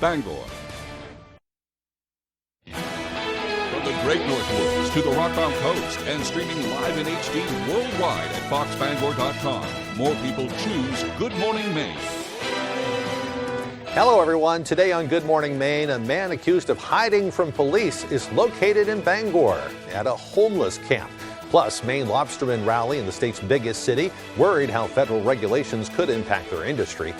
Bangor. From the Great North Woods to the Rockbound Coast and streaming live in HD worldwide at foxbangor.com. More people choose Good Morning Maine. Hello, everyone. Today on Good Morning Maine, a man accused of hiding from police is located in Bangor at a homeless camp. Plus, Maine lobstermen rally in the state's biggest city, worried how federal regulations could impact their industry.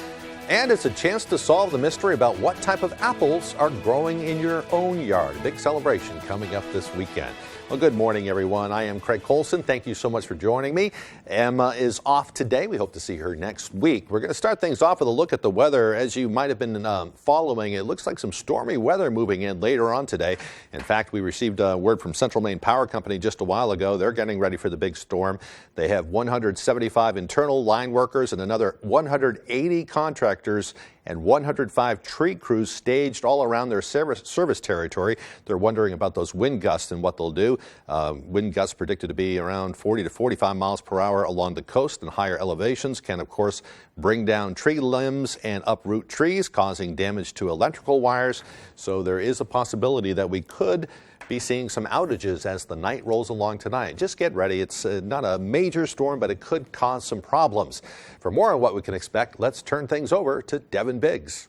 And it's a chance to solve the mystery about what type of apples are growing in your own yard. Big celebration coming up this weekend. Well, good morning, everyone. I am Craig Colson. Thank you so much for joining me. Emma is off today. We hope to see her next week. We're going to start things off with a look at the weather. As you might have been following, it looks like some stormy weather moving in later on today. In fact, we received word from Central Maine Power Company just a while ago. They're getting ready for the big storm. They have 175 internal line workers and another 180 contractors and 105 tree crews staged all around their service territory. They're wondering about those wind gusts and what they'll do. Wind gusts predicted to be around 40 to 45 miles per hour along the coast, and higher elevations can, of course, bring down tree limbs and uproot trees, causing damage to electrical wires. So there is a possibility that we could be seeing some outages as the night rolls along tonight. Just get ready. It's not a major storm, but it could cause some problems. For more on what we can expect, let's turn things over to Devin Biggs.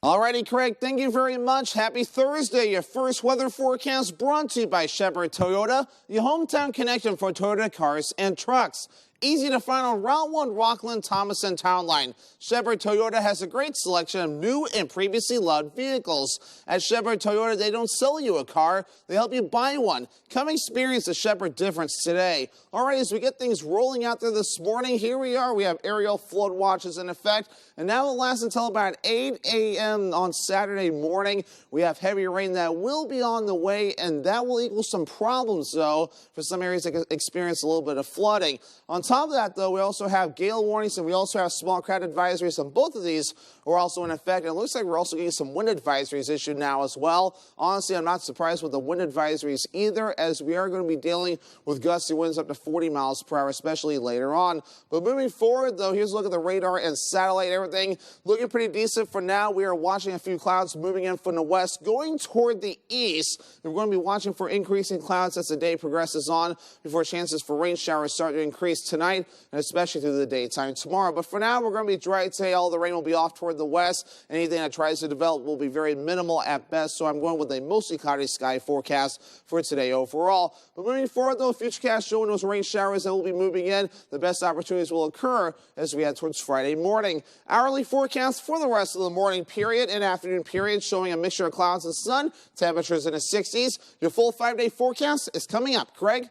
Alrighty, Craig, thank you very much. Happy Thursday. Your first weather forecast brought to you by Shepherd Toyota, your hometown connection for Toyota cars and trucks. Easy to find on Route 1 Rockland Thomason Town Line. Shepherd Toyota has a great selection of new and previously loved vehicles. At Shepherd Toyota, they don't sell you a car, they help you buy one. Come experience the Shepherd difference today. All right, as we get things rolling out there this morning, here we are. We have aerial flood watches in effect, and that will last until about 8 a.m. on Saturday morning. We have heavy rain that will be on the way, and that will equal some problems, though, for some areas that experience a little bit of flooding. On top of that, though, we also have gale warnings, and we also have small crowd advisories, and both of these are also in effect. And it looks like we're also getting some wind advisories issued now as well. Honestly, I'm not surprised with the wind advisories either, as we are going to be dealing with gusty winds up to 40 miles per hour, especially later on. But moving forward, though, here's a look at the radar and satellite. Everything looking pretty decent for now. We are watching a few clouds moving in from the west, going toward the east. We're going to be watching for increasing clouds as the day progresses on before chances for rain showers start to increase tonight, and especially through the daytime tomorrow. But for now, we're going to be dry today. All the rain will be off toward the west. Anything that tries to develop will be very minimal at best, so I'm going with a mostly cloudy sky forecast for today overall. But moving forward, though, Futurecast showing those rain showers that will be moving in. The best opportunities will occur as we head towards Friday morning. Hourly forecast for the rest of the morning period and afternoon period showing a mixture of clouds and sun. Temperatures in the 60s. Your full 5-day forecast is coming up. Craig?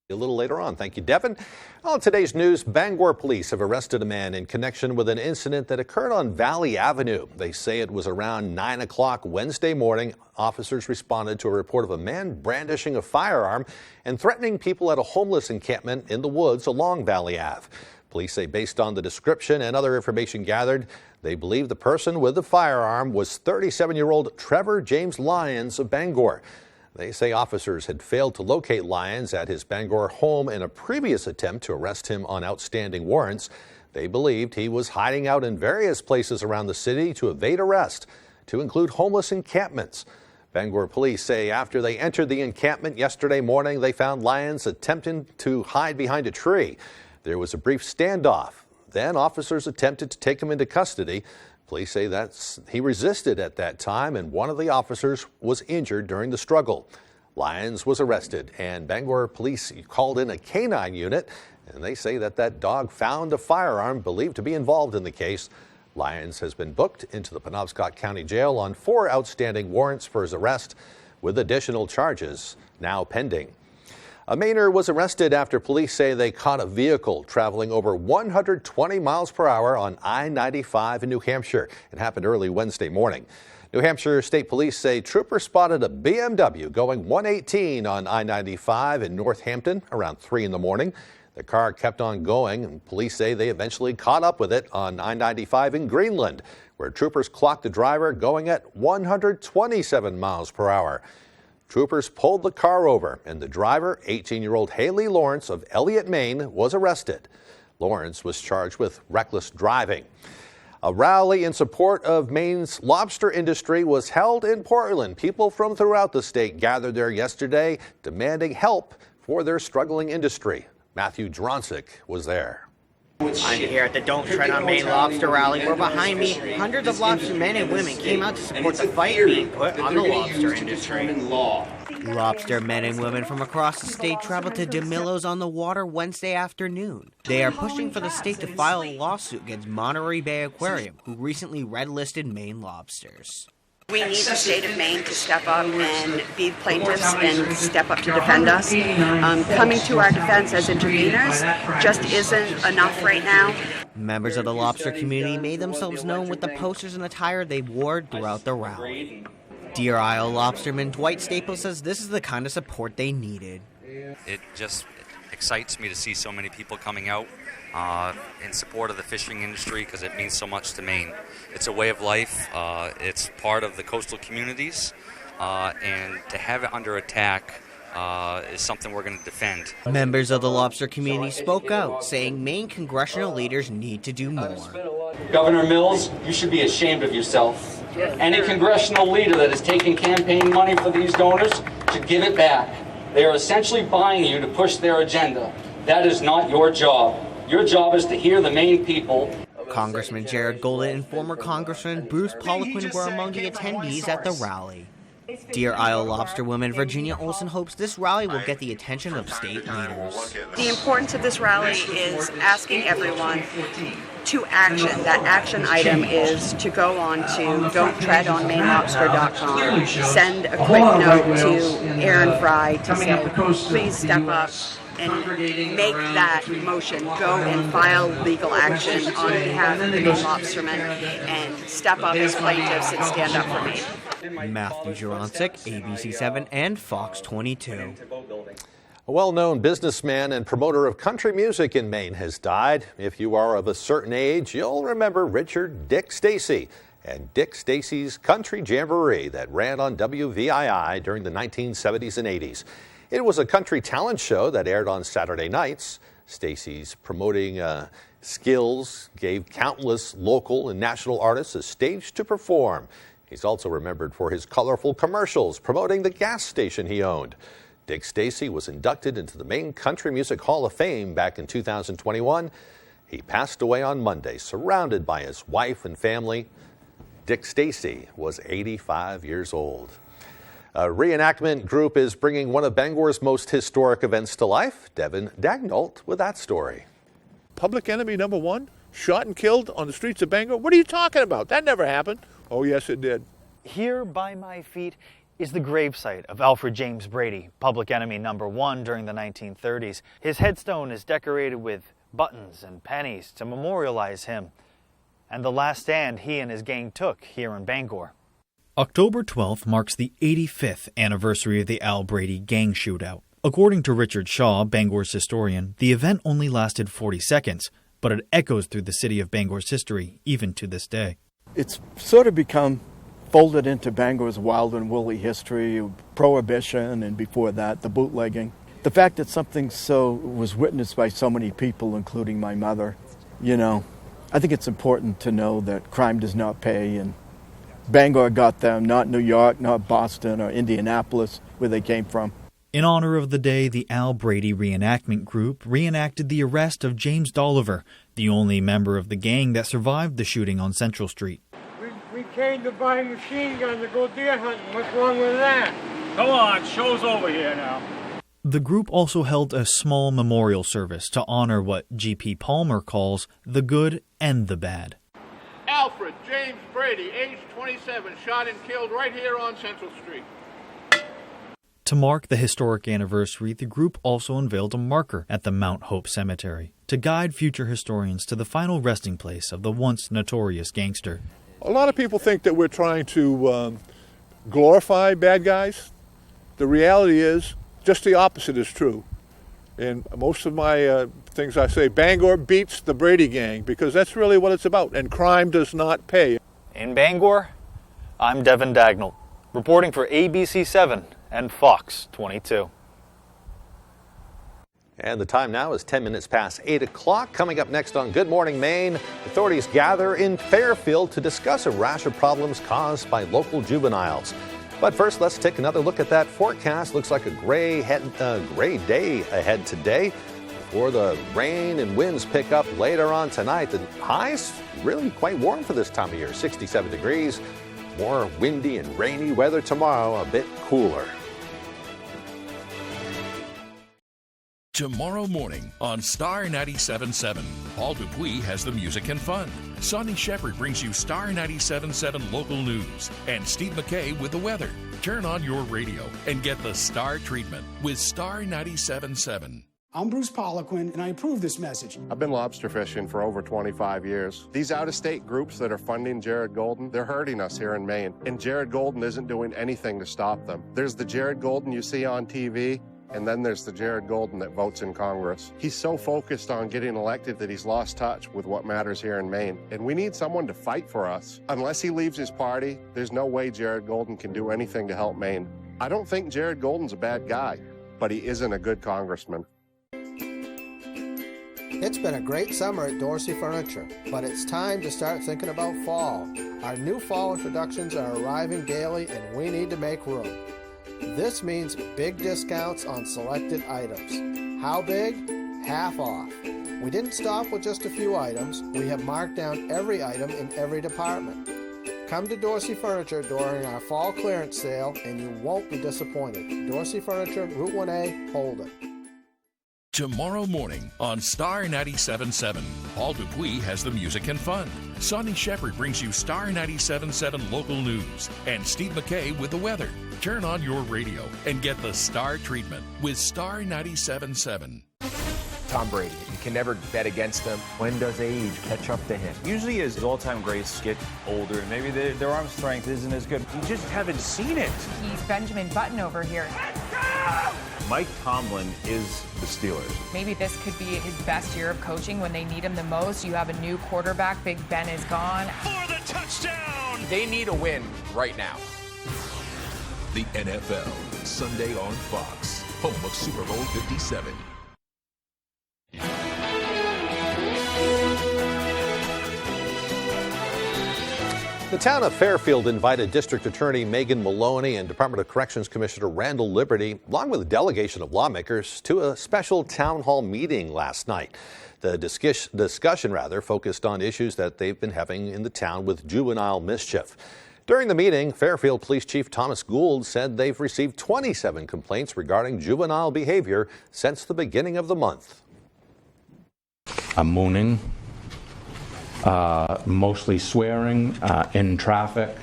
A little later on. Thank you, Devin. On today's news, Bangor police have arrested a man in connection with an incident that occurred on Valley Avenue. They say it was around 9 o'clock Wednesday morning. Officers responded to a report of a man brandishing a firearm and threatening people at a homeless encampment in the woods along Valley Ave. Police say based on the description and other information gathered, they believe the person with the firearm was 37-year-old Trevor James Lyons of Bangor. They say officers had failed to locate Lyons at his Bangor home in a previous attempt to arrest him on outstanding warrants. They believed he was hiding out in various places around the city to evade arrest, to include homeless encampments. Bangor police say after they entered the encampment yesterday morning, they found Lyons attempting to hide behind a tree. There was a brief standoff. Then officers attempted to take him into custody. Police say that he resisted at that time, and one of the officers was injured during the struggle. Lyons was arrested, and Bangor police called in a canine unit, and they say that dog found a firearm believed to be involved in the case. Lyons has been booked into the Penobscot County Jail on 4 outstanding warrants for his arrest, with additional charges now pending. A Mainer was arrested after police say they caught a vehicle traveling over 120 miles per hour on I-95 in New Hampshire. It happened early Wednesday morning. New Hampshire State Police say troopers spotted a BMW going 118 on I-95 in Northampton around 3 in the morning. The car kept on going, and police say they eventually caught up with it on I-95 in Greenland, where troopers clocked the driver going at 127 miles per hour. Troopers pulled the car over, and the driver, 18-year-old Haley Lawrence of Elliott, Maine, was arrested. Lawrence was charged with reckless driving. A rally in support of Maine's lobster industry was held in Portland. People from throughout the state gathered there yesterday, demanding help for their struggling industry. Matthew Dronsick was there. I'm here at the Don't Tread on Maine lobster rally, where behind me, hundreds of lobster men and women came out to support the fight being put on the lobster industry. Lobster men and women from across the state traveled to DeMillo's on the Water Wednesday afternoon. They are pushing for the state to file a lawsuit against Monterey Bay Aquarium, who recently red-listed Maine lobsters. We need the state of Maine to step up and be plaintiffs and step up to defend us. Coming to our defense as interveners just isn't enough right now. Members of the lobster community made themselves known with the posters and attire they wore throughout the rally. Deer Isle lobsterman Dwight Staples says this is the kind of support they needed. It just excites me to see so many people coming out in support of the fishing industry because it means so much to Maine. It's a way of life. It's part of the coastal communities, and to have it under attack is something we're going to defend. Members of the lobster community spoke out, saying Maine congressional leaders need to do more. Governor Mills, you should be ashamed of yourself. Any congressional leader that is taking campaign money for these donors should give it back. They are essentially buying you to push their agenda. That is not your job. Your job is to hear the Maine people. Congressman Jared Golden and former Congressman Bruce Poliquin were among the attendees at the rally. Deer Isle lobsterwoman Virginia Olson hopes this rally will get the attention of state leaders. The importance of this rally is asking everyone to action. That action item is to go on to don'ttreadonmainelobster.com, send a quick note to Aaron Fry to say, please step up and make that motion. Go and file legal action on behalf of the Maine lobstermen and step up as plaintiffs and stand up for Maine. Matthew Dronsick, ABC7 and Fox 22. A well-known businessman and promoter of country music in Maine has died. If you are of a certain age, you'll remember Richard Dick Stacy and Dick Stacy's Country Jamboree that ran on WVII during the 1970s and 80s. It was a country talent show that aired on Saturday nights. Stacy's promoting skills gave countless local and national artists a stage to perform. He's also remembered for his colorful commercials promoting the gas station he owned. Dick Stacy was inducted into the Maine Country Music Hall of Fame back in 2021. He passed away on Monday, surrounded by his wife and family. Dick Stacy was 85 years old. A reenactment group is bringing one of Bangor's most historic events to life. Devin Dagnault with that story. Public enemy number one, shot and killed on the streets of Bangor? What are you talking about? That never happened. Oh, yes, it did. Here by my feet is the gravesite of Alfred James Brady, public enemy number one during the 1930s. His headstone is decorated with buttons and pennies to memorialize him and the last stand he and his gang took here in Bangor. October 12th marks the 85th anniversary of the Al Brady gang shootout. According to Richard Shaw, Bangor's historian, the event only lasted 40 seconds, but it echoes through the city of Bangor's history even to this day. It's sort of become folded into Bangor's wild and woolly history, Prohibition, and before that, the bootlegging. The fact that something so was witnessed by so many people, including my mother, I think it's important to know that crime does not pay, and Bangor got them, not New York, not Boston or Indianapolis, where they came from. In honor of the day, the Al Brady Reenactment Group reenacted the arrest of James Doliver, the only member of the gang that survived the shooting on Central Street. We came to buy a machine gun to go deer hunting. What's wrong with that? Come on, show's over here now. The group also held a small memorial service to honor what G.P. Palmer calls the good and the bad. Alfred James Brady, age 27, shot and killed right here on Central Street. To mark the historic anniversary, the group also unveiled a marker at the Mount Hope Cemetery to guide future historians to the final resting place of the once notorious gangster. A lot of people think that we're trying to glorify bad guys. The reality is just the opposite is true. In most of my things I say, Bangor beats the Brady gang, because that's really what it's about, and crime does not pay. In Bangor, I'm Devin Dagnault, reporting for ABC7 and Fox 22. And the time now is 10 minutes past 8 o'clock. Coming up next on Good Morning Maine, authorities gather in Fairfield to discuss a rash of problems caused by local juveniles. But first, let's take another look at that forecast. Looks like a gray day ahead today before the rain and winds pick up later on tonight. The highs really quite warm for this time of year, 67 degrees. More windy and rainy weather tomorrow, a bit cooler. Tomorrow morning on Star 97.7, Paul Dupuis has the music and fun. Sonny Shepard brings you Star 97.7 local news. And Steve McKay with the weather. Turn on your radio and get the Star treatment with Star 97.7. I'm Bruce Poliquin, and I approve this message. I've been lobster fishing for over 25 years. These out-of-state groups that are funding Jared Golden, they're hurting us here in Maine. And Jared Golden isn't doing anything to stop them. There's the Jared Golden you see on TV, and then there's the Jared Golden that votes in Congress. He's so focused on getting elected that he's lost touch with what matters here in Maine. And we need someone to fight for us. Unless he leaves his party, there's no way Jared Golden can do anything to help Maine. I don't think Jared Golden's a bad guy, but he isn't a good congressman. It's been a great summer at Dorsey Furniture, but it's time to start thinking about fall. Our new fall introductions are arriving daily, and we need to make room. This means big discounts on selected items. How big? Half off. We didn't stop with just a few items. We have marked down every item in every department. Come to Dorsey Furniture during our fall clearance sale, and you won't be disappointed. Dorsey Furniture, Route 1A, Holden. Tomorrow morning on Star 97.7, Paul Dupuis has the music and fun. Sonny Shepard brings you Star 97.7 local news. And Steve McKay with the weather. Turn on your radio and get the Star treatment with Star 97.7. Tom Brady, you can never bet against him. When does age catch up to him? Usually as all-time greats get older, maybe their arm strength isn't as good. You just haven't seen it. He's Benjamin Button over here. Mike Tomlin is the Steelers. Maybe this could be his best year of coaching when they need him the most. You have a new quarterback. Big Ben is gone. For the touchdown! They need a win right now. The NFL, Sunday on Fox, home of Super Bowl 57. The town of Fairfield invited District Attorney Megan Maloney and Department of Corrections Commissioner Randall Liberty, along with a delegation of lawmakers, to a special town hall meeting last night. The discussion focused on issues that they've been having in the town with juvenile mischief. During the meeting, Fairfield Police Chief Thomas Gould said they've received 27 complaints regarding juvenile behavior since the beginning of the month. Mooning, mostly swearing, in traffic,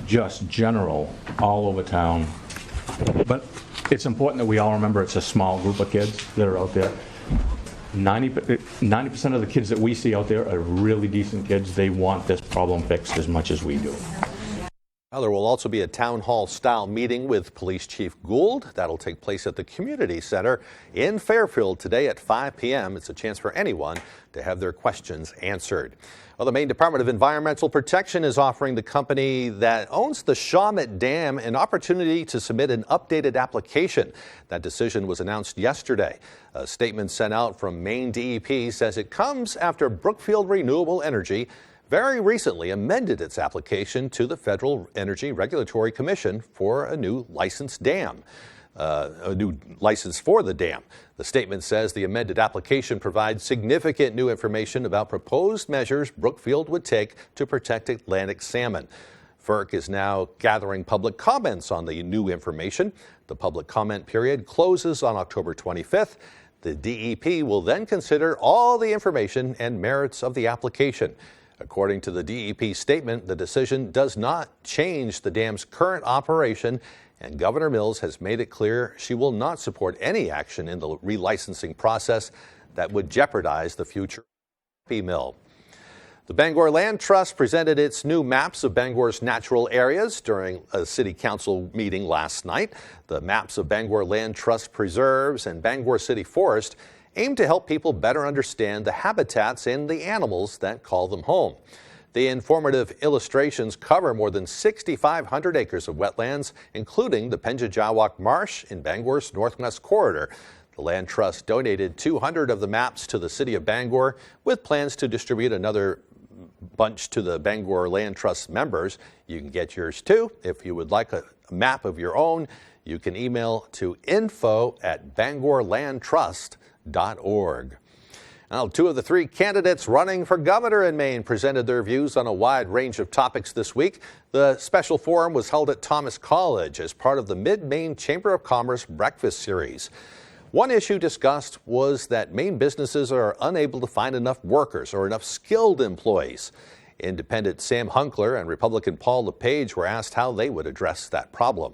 just general all over town. But it's important that we all remember it's a small group of kids that are out there. 90% of the kids that we see out there are really decent kids. They want this problem fixed as much as we do. Well, there will also be a town hall style meeting with Police Chief Gould. That'll take place at the Community Center in Fairfield today at 5 p.m. It's a chance for anyone to have their questions answered. Well, the Maine Department of Environmental Protection is offering the company that owns the Shawmut Dam an opportunity to submit an updated application. That decision was announced yesterday. A statement sent out from Maine DEP says it comes after Brookfield Renewable Energy very recently amended its application to the Federal Energy Regulatory Commission for a new licensed dam. A new license for the dam. The statement says the amended application provides significant new information about proposed measures Brookfield would take to protect Atlantic salmon. FERC is now gathering public comments on the new information. The public comment period closes on October 25th. The DEP will then consider all the information and merits of the application. According to the DEP statement, the decision does not change the dam's current operation, and Governor Mills has made it clear she will not support any action in the relicensing process that would jeopardize the future of the mill. The Bangor Land Trust presented its new maps of Bangor's natural areas during a city council meeting last night. The maps of Bangor Land Trust preserves and Bangor City Forest aim to help people better understand the habitats and the animals that call them home. The informative illustrations cover more than 6,500 acres of wetlands, including the Penjajawak Marsh in Bangor's northwest corridor. The Land Trust donated 200 of the maps to the city of Bangor, with plans to distribute another bunch to the Bangor Land Trust members. You can get yours too. If you would like a map of your own, you can email to info@bangorlandtrust.org. Now, 2 of the 3 candidates running for governor in Maine presented their views on a wide range of topics this week. The special forum was held at Thomas College as part of the Mid-Maine Chamber of Commerce Breakfast Series. One issue discussed was that Maine businesses are unable to find enough workers or enough skilled employees. Independent Sam Hunkler and Republican Paul LePage were asked how they would address that problem.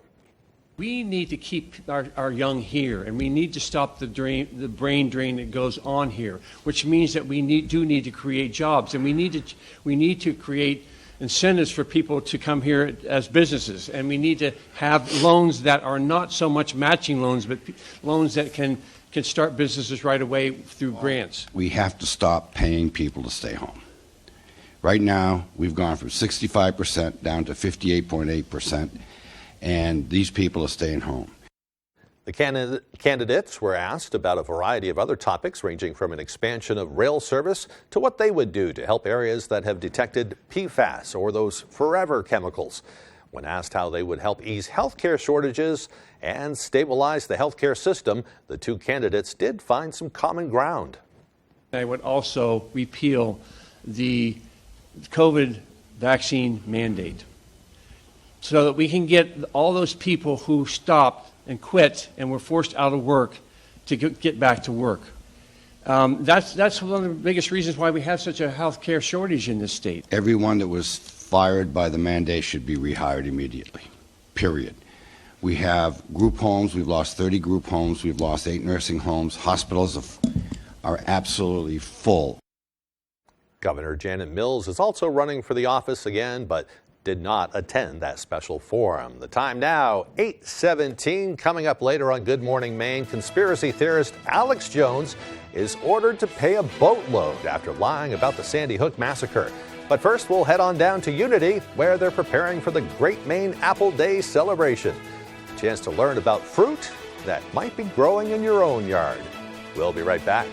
We need to keep our young here, and we need to stop the brain drain that goes on here, which means that we do need to create jobs, and we need to create incentives for people to come here as businesses, and we need to have loans that are not so much matching loans, but loans that can start businesses right away through grants. We have to stop paying people to stay home. Right now, we've gone from 65% down to 58.8%. And these people are staying home. The candidates were asked about a variety of other topics, ranging from an expansion of rail service to what they would do to help areas that have detected PFAS or those forever chemicals. When asked how they would help ease healthcare shortages and stabilize the healthcare system, the 2 candidates did find some common ground. I would also repeal the COVID vaccine mandate, so that we can get all those people who stopped and quit and were forced out of work to get back to work. That's one of the biggest reasons why we have such a health care shortage in this state. Everyone that was fired by the mandate should be rehired immediately, period. We have group homes. We've lost 30 group homes. We've lost 8 nursing homes. Hospitals are absolutely full. Governor Janet Mills is also running for the office again, but did not attend that special forum. The time now, 8:17. Coming up later on Good Morning Maine, conspiracy theorist Alex Jones is ordered to pay a boatload after lying about the Sandy Hook massacre. But first, we'll head on down to Unity, where they're preparing for the Great Maine Apple Day celebration. A chance to learn about fruit that might be growing in your own yard. We'll be right back.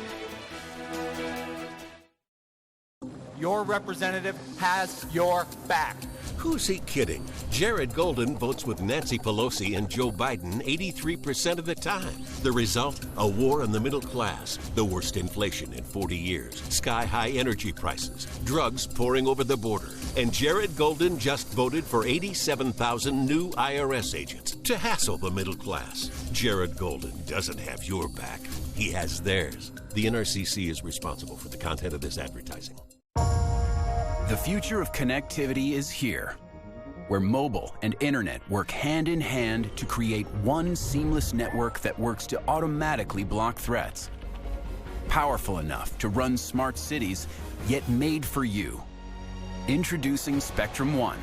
Your representative has your back. Who's he kidding? Jared Golden votes with Nancy Pelosi and Joe Biden 83% of the time. The result? A war on the middle class, the worst inflation in 40 years, sky-high energy prices, drugs pouring over the border. And Jared Golden just voted for 87,000 new IRS agents to hassle the middle class. Jared Golden doesn't have your back. He has theirs. The NRCC is responsible for the content of this advertising. The future of connectivity is here, where mobile and internet work hand in hand to create one seamless network that works to automatically block threats. Powerful enough to run smart cities, yet made for you. Introducing Spectrum One.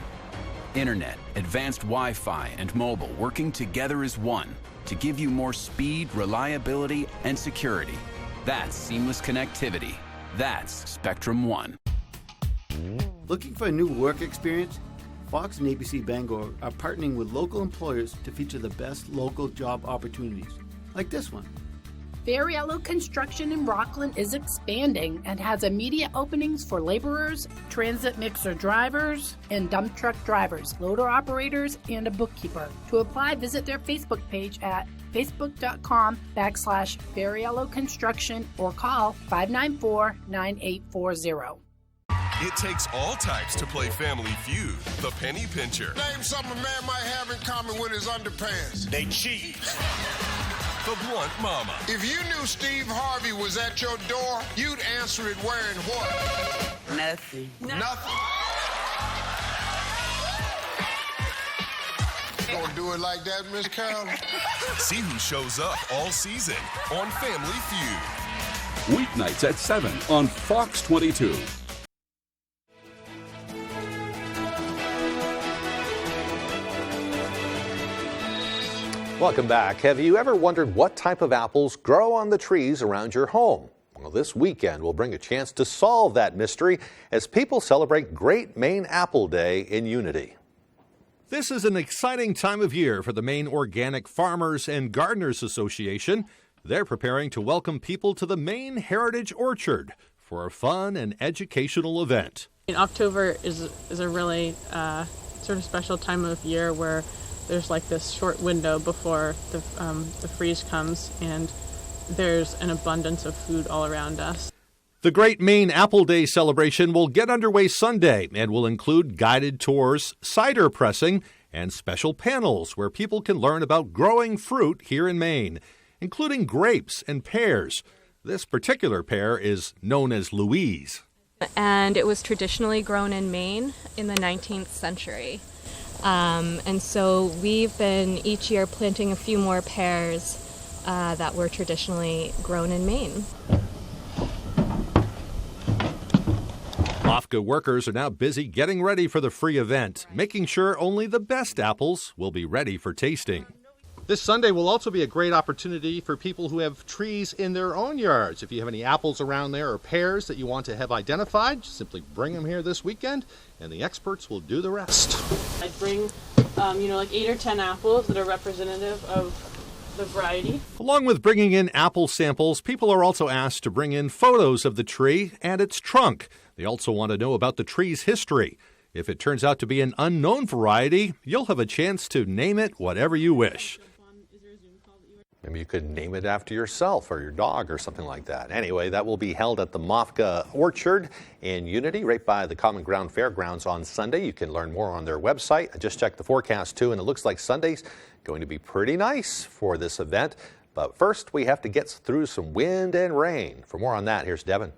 Internet, advanced Wi-Fi, and mobile working together as one to give you more speed, reliability, and security. That's seamless connectivity. That's Spectrum One. Looking for a new work experience? Fox and ABC Bangor are partnering with local employers to feature the best local job opportunities, like this one. Fariello Construction in Rockland is expanding and has immediate openings for laborers, transit mixer drivers, and dump truck drivers, loader operators, and a bookkeeper. To apply, visit their Facebook page at facebook.com/Fariello Construction or call 594-9840. It takes all types to play Family Feud. The Penny Pincher. Name something a man might have in common with his underpants. They cheat. The Blunt Mama. If you knew Steve Harvey was at your door, you'd answer it wearing what? Nothing. Nothing. Gonna do it like that, Miss Carol? See who shows up all season on Family Feud. Weeknights at 7 on Fox 22. Welcome back. Have you ever wondered what type of apples grow on the trees around your home? Well, this weekend will bring a chance to solve that mystery as people celebrate Great Maine Apple Day in Unity. This is an exciting time of year for the Maine Organic Farmers and Gardeners Association. They're preparing to welcome people to the Maine Heritage Orchard for a fun and educational event. October is a really sort of special time of year where there's like this short window before the freeze comes, and there's an abundance of food all around us. The Great Maine Apple Day celebration will get underway Sunday and will include guided tours, cider pressing, and special panels where people can learn about growing fruit here in Maine, including grapes and pears. This particular pear is known as Louise. And it was traditionally grown in Maine in the 19th century. And so we've been each year planting a few more pears that were traditionally grown in Maine. MOFGA workers are now busy getting ready for the free event, making sure only the best apples will be ready for tasting. This Sunday will also be a great opportunity for people who have trees in their own yards. If you have any apples around there or pears that you want to have identified, simply bring them here this weekend and the experts will do the rest. I'd bring, like 8 or 10 apples that are representative of the variety. Along with bringing in apple samples, people are also asked to bring in photos of the tree and its trunk. They also want to know about the tree's history. If it turns out to be an unknown variety, you'll have a chance to name it whatever you wish. Maybe you could name it after yourself or your dog or something like that. Anyway, that will be held at the MOFGA Orchard in Unity, right by the Common Ground Fairgrounds on Sunday. You can learn more on their website. I just checked the forecast too, and it looks like Sunday's going to be pretty nice for this event. But first, we have to get through some wind and rain. For more on that, here's Devin.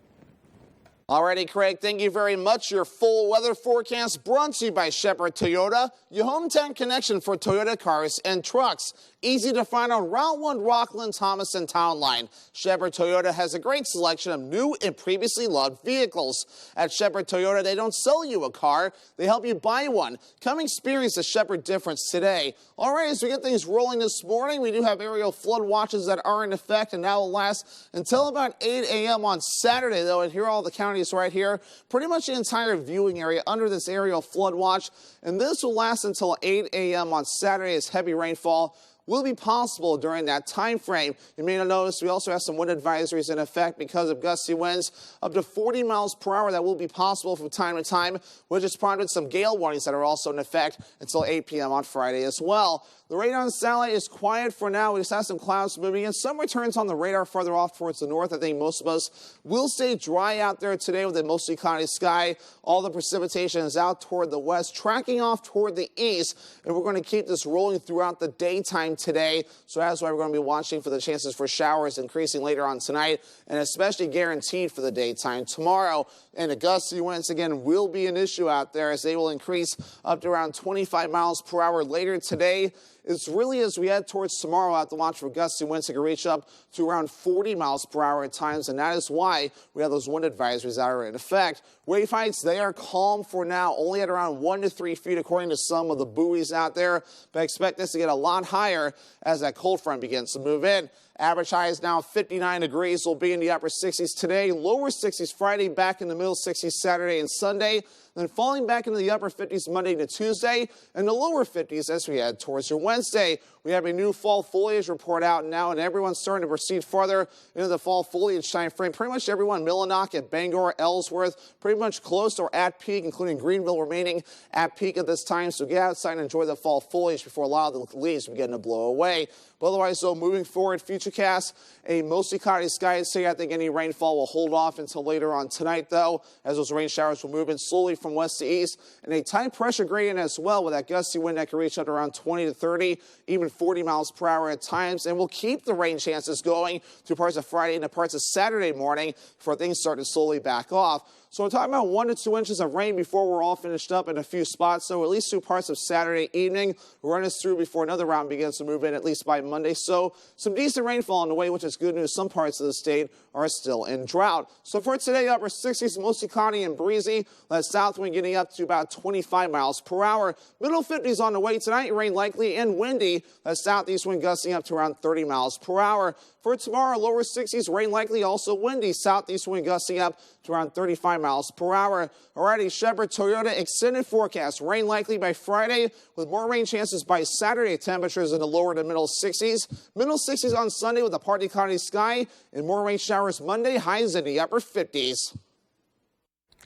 Alrighty, Craig, thank you very much. Your full weather forecast brought to you by Shepherd Toyota, your hometown connection for Toyota cars and trucks. Easy to find on Route 1 Rockland, Thomas, and Town Line. Shepherd Toyota has a great selection of new and previously loved vehicles. At Shepherd Toyota, they don't sell you a car, they help you buy one. Come experience the Shepherd difference today. All right, as we get things rolling this morning, we do have aerial flood watches that are in effect, and that will last until about 8 a.m. on Saturday, though. And here are all the counties right here, pretty much the entire viewing area under this aerial flood watch. And this will last until 8 a.m. on Saturday as heavy rainfall will be possible during that time frame. You may not notice we also have some wind advisories in effect because of gusty winds up to 40 miles per hour that will be possible from time to time, which has prompted some gale warnings that are also in effect until 8 p.m. on Friday as well. The radar satellite is quiet for now. We just have some clouds moving in. Some returns on the radar farther off towards the north. I think most of us will stay dry out there today with a mostly cloudy sky. All the precipitation is out toward the west, tracking off toward the east, and we're going to keep this rolling throughout the daytime today. So that's why we're going to be watching for the chances for showers increasing later on tonight, and especially guaranteed for the daytime tomorrow. And the gusty winds, again, will be an issue out there as they will increase up to around 25 miles per hour later today. It's really as we head towards tomorrow, I have to watch for gusty winds that can reach up to around 40 miles per hour at times, and that is why we have those wind advisories that are in effect. Wave heights, they are calm for now, only at around 1 to 3 feet according to some of the buoys out there, but I expect this to get a lot higher as that cold front begins to move in. Average high is now 59 degrees. Will be in the upper 60s today, lower 60s Friday, back in the middle 60s Saturday and Sunday, then falling back into the upper 50s Monday to Tuesday, and the lower 50s as we head towards your Wednesday. We have a new fall foliage report out now, and everyone's starting to proceed farther into the fall foliage time frame. Pretty much everyone, Millinock at Bangor, Ellsworth, pretty much close or at peak, including Greenville remaining at peak at this time. So get outside and enjoy the fall foliage before a lot of the leaves begin to blow away. But otherwise, though, moving forward, Futurecast, a mostly cloudy sky today. I think any rainfall will hold off until later on tonight, though, as those rain showers will move in slowly from west to east. And a tight pressure gradient as well, with that gusty wind that can reach up to around 20 to 30, even 40 miles per hour at times. And we'll keep the rain chances going through parts of Friday and to parts of Saturday morning before things start to slowly back off. So we're talking about 1 to 2 inches of rain before we're all finished up in a few spots. So at least through parts of Saturday evening, run us through before another round begins to move in, at least by Monday. So some decent rainfall on the way, which is good news. Some parts of the state are still in drought. So for today, upper 60s, mostly cloudy and breezy. That south wind getting up to about 25 miles per hour. Middle 50s on the way tonight, rain likely and windy. That southeast wind gusting up to around 30 miles per hour. For tomorrow, lower 60s, rain likely, also windy. Southeast wind gusting up to around 35 miles miles per hour. Alrighty, Shepherd Toyota extended forecast. Rain likely by Friday with more rain chances by Saturday. Temperatures in the lower to middle 60s. Middle 60s on Sunday with a partly cloudy sky and more rain showers Monday. Highs in the upper 50s.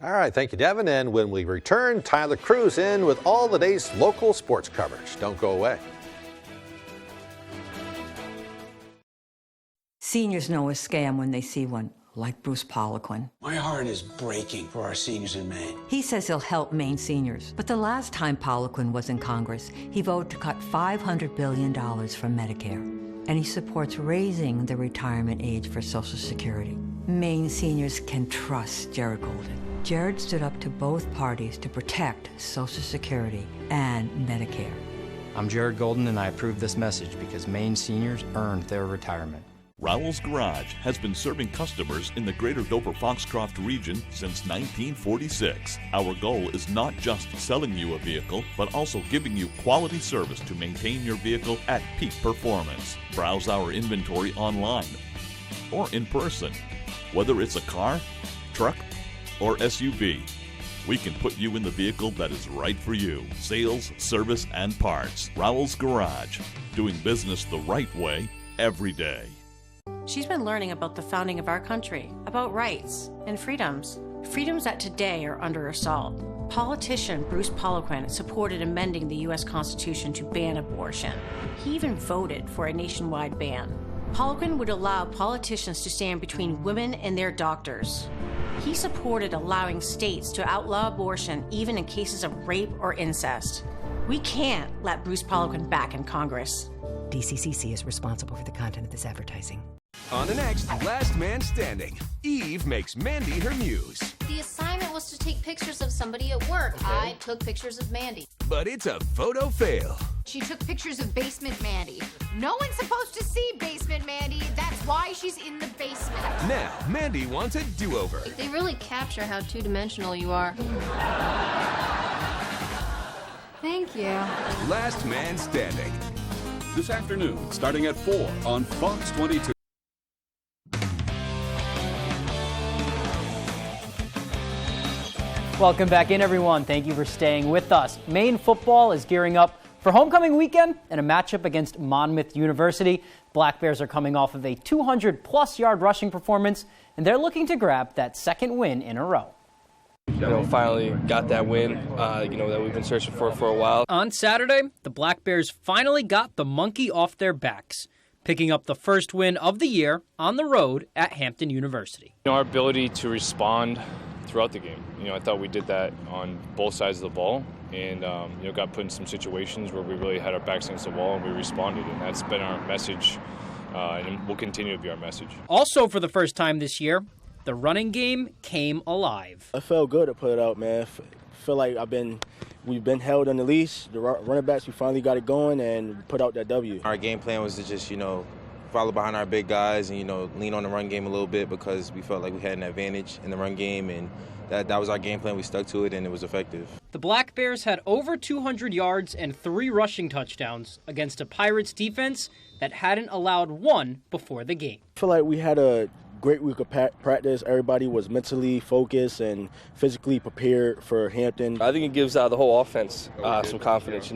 All right, thank you, Devin. And when we return, Tyler Cruz in with all the day's local sports coverage. Don't go away. Seniors know a scam when they see one, like Bruce Poliquin. My heart is breaking for our seniors in Maine. He says he'll help Maine seniors. But the last time Poliquin was in Congress, he voted to cut $500 billion from Medicare. And he supports raising the retirement age for Social Security. Maine seniors can trust Jared Golden. Jared stood up to both parties to protect Social Security and Medicare. I'm Jared Golden, and I approve this message because Maine seniors earned their retirement. Rowell's Garage has been serving customers in the greater Dover-Foxcroft region since 1946. Our goal is not just selling you a vehicle, but also giving you quality service to maintain your vehicle at peak performance. Browse our inventory online or in person. Whether it's a car, truck, or SUV, we can put you in the vehicle that is right for you. Sales, service, and parts. Rowell's Garage, doing business the right way every day. She's been learning about the founding of our country, about rights and freedoms. Freedoms that today are under assault. Politician Bruce Poliquin supported amending the U.S. Constitution to ban abortion. He even voted for a nationwide ban. Poliquin would allow politicians to stand between women and their doctors. He supported allowing states to outlaw abortion even in cases of rape or incest. We can't let Bruce Poliquin back in Congress. DCCC is responsible for the content of this advertising. On the next Last Man Standing, Eve makes Mandy her muse. The assignment was to take pictures of somebody at work. Okay. I took pictures of Mandy. But it's a photo fail. She took pictures of Basement Mandy. No one's supposed to see Basement Mandy. That's why she's in the basement. Now, Mandy wants a do-over. They really capture how two-dimensional you are. Thank you. Last Man Standing. This afternoon, starting at 4 on Fox 22. Welcome back in, everyone. Thank you for staying with us. Maine football is gearing up for homecoming weekend and a matchup against Monmouth University. Black Bears are coming off of a 200-plus yard rushing performance, and they're looking to grab that second win in a row. Finally got that win, that we've been searching for a while. On Saturday, the Black Bears finally got the monkey off their backs, picking up the first win of the year on the road at Hampton University. Our ability to respond throughout the game. I thought we did that on both sides of the ball and, got put in some situations where we really had our backs against the wall and we responded. And that's been our message and will continue to be our message. Also for the first time this year, the running game came alive. I felt good to put it out, man. Feel like we've been held on the leash. The running backs, we finally got it going and put out that W. Our game plan was to just, follow behind our big guys and, lean on the run game a little bit because we felt like we had an advantage in the run game, and that was our game plan. We stuck to it, and it was effective. The Black Bears had over 200 yards and 3 rushing touchdowns against a Pirates defense that hadn't allowed one before the game. I feel like we had a great week of practice. Everybody was mentally focused and physically prepared for Hampton. I think it gives the whole offense some confidence,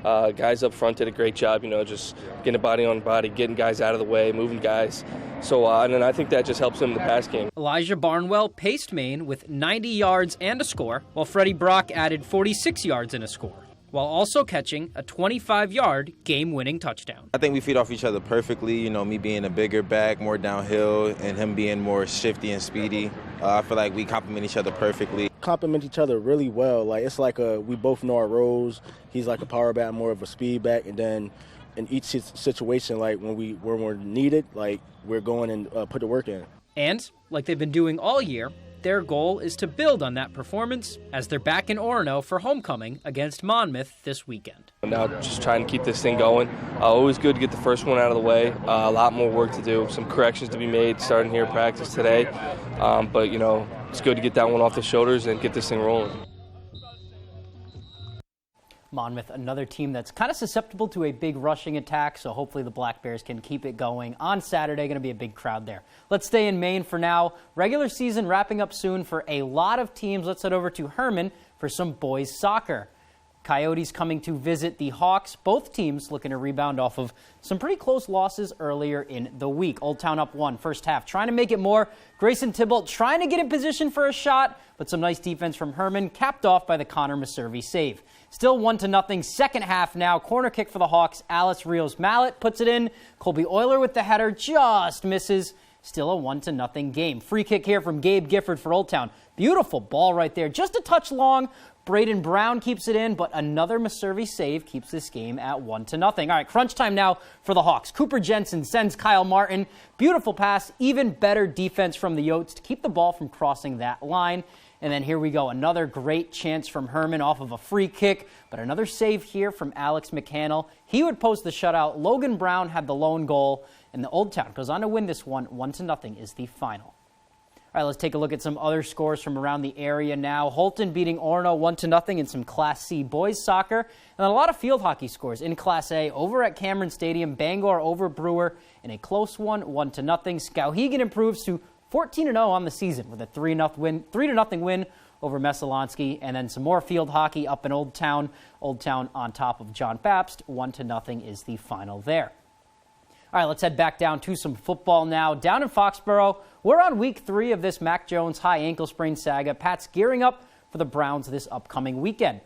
Guys up front did a great job, just getting a body on body, getting guys out of the way, moving guys. So, and then I think that just helps them in the pass game. Elijah Barnwell paced Maine with 90 yards and a score, while Freddie Brock added 46 yards and a score, while also catching a 25-yard game-winning touchdown. I think we feed off each other perfectly, me being a bigger back, more downhill, and him being more shifty and speedy. I feel like we complement each other perfectly. Complement each other really well. It's like we both know our roles. He's like a power back, more of a speed back, and then in each situation, when we're needed, we're going and put the work in. And like they've been doing all year, their goal is to build on that performance as they're back in Orono for homecoming against Monmouth this weekend. Now just trying to keep this thing going. Always good to get the first one out of the way. A lot more work to do, some corrections to be made starting here at practice today. But, it's good to get that one off the shoulders and get this thing rolling. Monmouth, another team that's kind of susceptible to a big rushing attack, so hopefully the Black Bears can keep it going on Saturday. Going to be a big crowd there. Let's stay in Maine for now. Regular season wrapping up soon for a lot of teams. Let's head over to Herman for some boys soccer. Coyotes coming to visit the Hawks. Both teams looking to rebound off of some pretty close losses earlier in the week. Old Town up 1 first half, trying to make it more. Grayson Tybalt trying to get in position for a shot, but some nice defense from Herman, capped off by the Connor Maservi save. Still 1-0 second half now. Corner kick for the Hawks. Alice Rios Mallet puts it in. Colby Euler with the header just misses. Still a 1-0 game. Free kick here from Gabe Gifford for Old Town. Beautiful ball right there. Just a touch long. Braden Brown keeps it in, but another Maservi save keeps this game at 1-0. All right, crunch time now for the Hawks. Cooper Jensen sends Kyle Martin. Beautiful pass. Even better defense from the Yotes to keep the ball from crossing that line. And then here we go. Another great chance from Herman off of a free kick, but another save here from Alex McCannell. He would post the shutout. Logan Brown had the lone goal, and the Old Town goes on to win this one. 1-0 is the final. All right, let's take a look at some other scores from around the area now. Holton beating Orono 1-0 in some Class C boys soccer. And then a lot of field hockey scores in Class A over at Cameron Stadium. Bangor over Brewer in a close one, 1-0. Skowhegan improves to 14-0 on the season with a 3-0 win over Messalonsky. And then some more field hockey up in Old Town. Old Town on top of John Bapst. 1-0 is the final there. All right, let's head back down to some football now. Down in Foxborough, we're on week 3 of this Mac Jones high ankle sprain saga. Pat's gearing up for the Browns this upcoming weekend.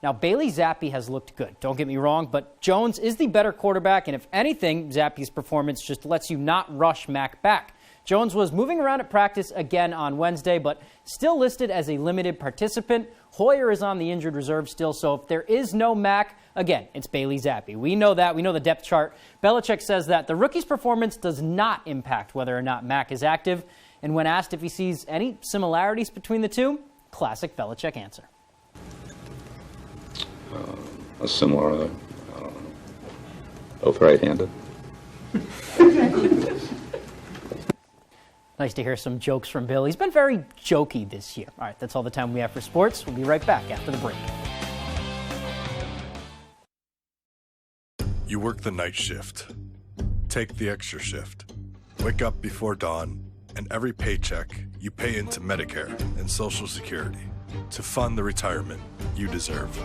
Now, Bailey Zappi has looked good, don't get me wrong, but Jones is the better quarterback, and if anything, Zappi's performance just lets you not rush Mac back. Jones was moving around at practice again on Wednesday, but still listed as a limited participant. Hoyer is on the injured reserve still, so if there is no Mac, again, it's Bailey Zappi. We know that. We know the depth chart. Belichick says that the rookie's performance does not impact whether or not Mac is active. And when asked if he sees any similarities between the two, classic Belichick answer. Similar, I don't know, both right-handed. Nice to hear some jokes from Bill. He's been very jokey this year. All right, that's all the time we have for sports. We'll be right back after the break. You work the night shift. Take the extra shift. Wake up before dawn, and every paycheck you pay into Medicare and Social Security to fund the retirement you deserve.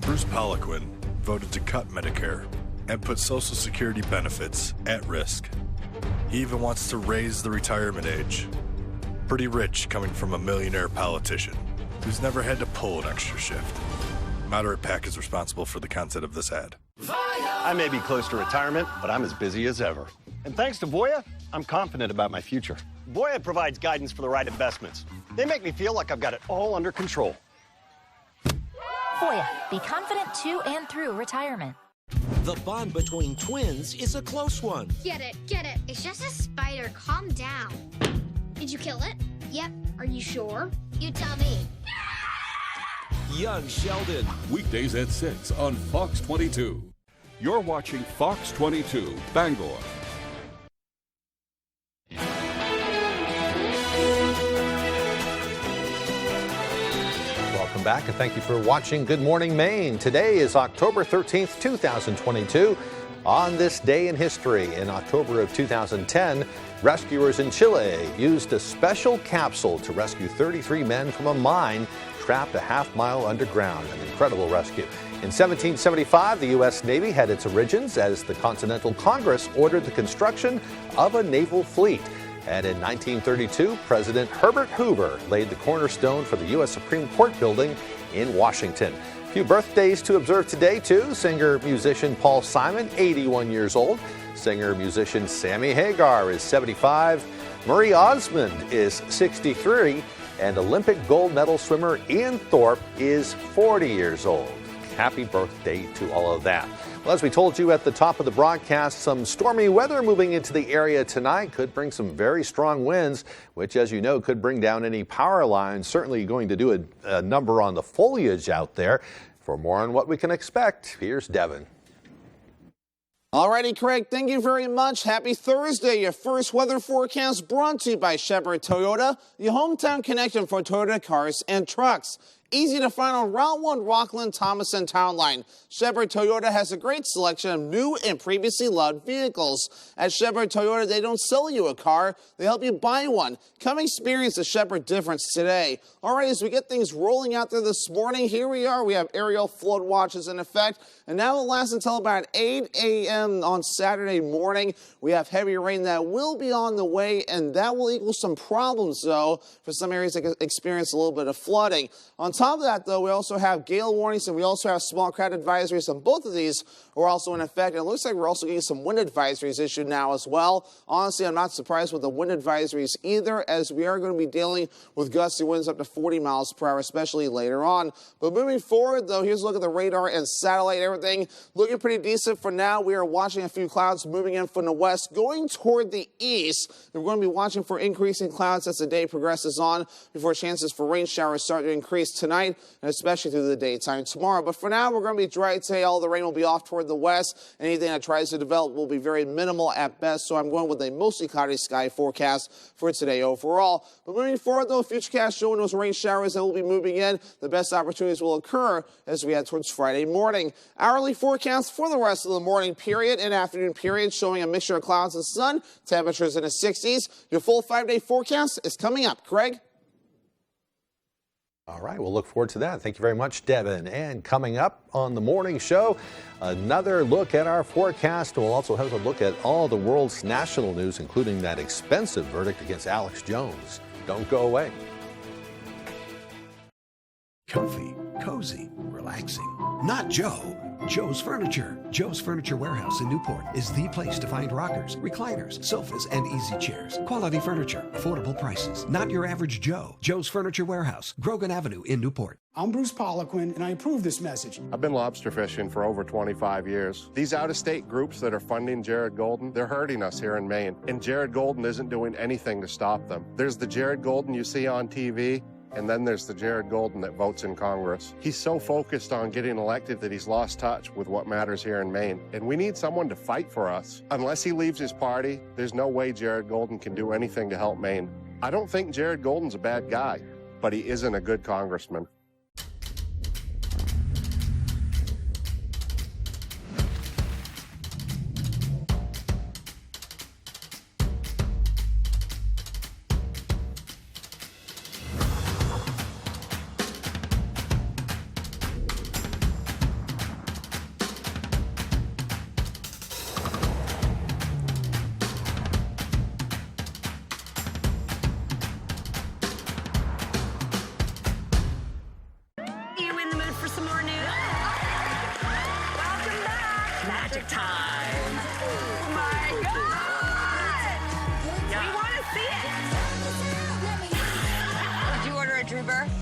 Bruce Poliquin voted to cut Medicare and put Social Security benefits at risk. He even wants to raise the retirement age. Pretty rich coming from a millionaire politician who's never had to pull an extra shift. Moderate PAC is responsible for the content of this ad. I may be close to retirement, but I'm as busy as ever. And thanks to Voya, I'm confident about my future. Voya provides guidance for the right investments. They make me feel like I've got it all under control. Voya, be confident to and through retirement. The bond between twins is a close one. Get it. It's just a spider. Calm down. Did you kill it? Yep. Are you sure? You tell me. Young Sheldon. Weekdays at 6 on Fox 22. You're watching Fox 22, Bangor. Welcome back, and thank you for watching Good Morning Maine. Today is October 13th, 2022. On this day in history, in October of 2010, rescuers in Chile used a special capsule to rescue 33 men from a mine trapped a half-mile underground. An incredible rescue. In 1775, the U.S. Navy had its origins as the Continental Congress ordered the construction of a naval fleet. And in 1932, President Herbert Hoover laid the cornerstone for the U.S. Supreme Court building in Washington. A few birthdays to observe today, too. Singer-musician Paul Simon, 81 years old. Singer-musician Sammy Hagar is 75. Marie Osmond is 63. And Olympic gold medal swimmer Ian Thorpe is 40 years old. Happy birthday to all of that. Well, as we told you at the top of the broadcast, some stormy weather moving into the area tonight could bring some very strong winds, which, as you know, could bring down any power lines. Certainly going to do a number on the foliage out there. For more on what we can expect, here's Devin. Alrighty, Craig, thank you very much. Happy Thursday. Your first weather forecast brought to you by Shepherd Toyota, your hometown connection for Toyota cars and trucks. Easy to find on Route 1 Rockland Thomason Town Line. Shepherd Toyota has a great selection of new and previously loved vehicles. At Shepherd Toyota, they don't sell you a car, they help you buy one. Come experience the Shepherd difference today. All right, as we get things rolling out there this morning, here we are. We have aerial flood watches in effect, and now it lasts until about 8 a.m. on Saturday morning. We have heavy rain that will be on the way, and that will equal some problems, though, for some areas that experience a little bit of flooding. On top of that, though, we also have gale warnings, and we also have small crowd advisories, and both of these are also in effect. And it looks like we're also getting some wind advisories issued now as well. Honestly, I'm not surprised with the wind advisories either, as we are going to be dealing with gusty winds up to 40 miles per hour, especially later on. But moving forward, though, here's a look at the radar and satellite. Everything looking pretty decent for now. We are watching a few clouds moving in from the west, going toward the east. We're going to be watching for increasing clouds as the day progresses on before chances for rain showers start to increase tonight, and especially through the daytime tomorrow. But for now, we're going to be dry today. All the rain will be off toward the west. Anything that tries to develop will be very minimal at best, so I'm going with a mostly cloudy sky forecast for today overall. But moving forward, though, Futurecast showing those rain showers that will be moving in. The best opportunities will occur as we head towards Friday morning. Hourly forecast for the rest of the morning period and afternoon period showing a mixture of clouds and sun. Temperatures in the 60s. Your full 5-day forecast is coming up. Craig? All right, we'll look forward to that. Thank you very much, Devin. And coming up on the morning show, another look at our forecast. We'll also have a look at all the world's national news, including that expensive verdict against Alex Jones. Don't go away. Comfy, cozy, relaxing. Not Joe. Joe's Furniture. Joe's Furniture Warehouse in Newport is the place to find rockers, recliners, sofas, and easy chairs. Quality furniture, affordable prices. Not your average Joe. Joe's Furniture Warehouse, Grogan Avenue in Newport. I'm Bruce Poliquin, and I approve this message. I've been lobster fishing for over 25 years. These out-of-state groups that are funding Jared Golden, they're hurting us here in Maine. And Jared Golden isn't doing anything to stop them. There's the Jared Golden you see on TV, and then there's the Jared Golden that votes in Congress. He's so focused on getting elected that he's lost touch with what matters here in Maine. And we need someone to fight for us. Unless he leaves his party, there's no way Jared Golden can do anything to help Maine. I don't think Jared Golden's a bad guy, but he isn't a good congressman.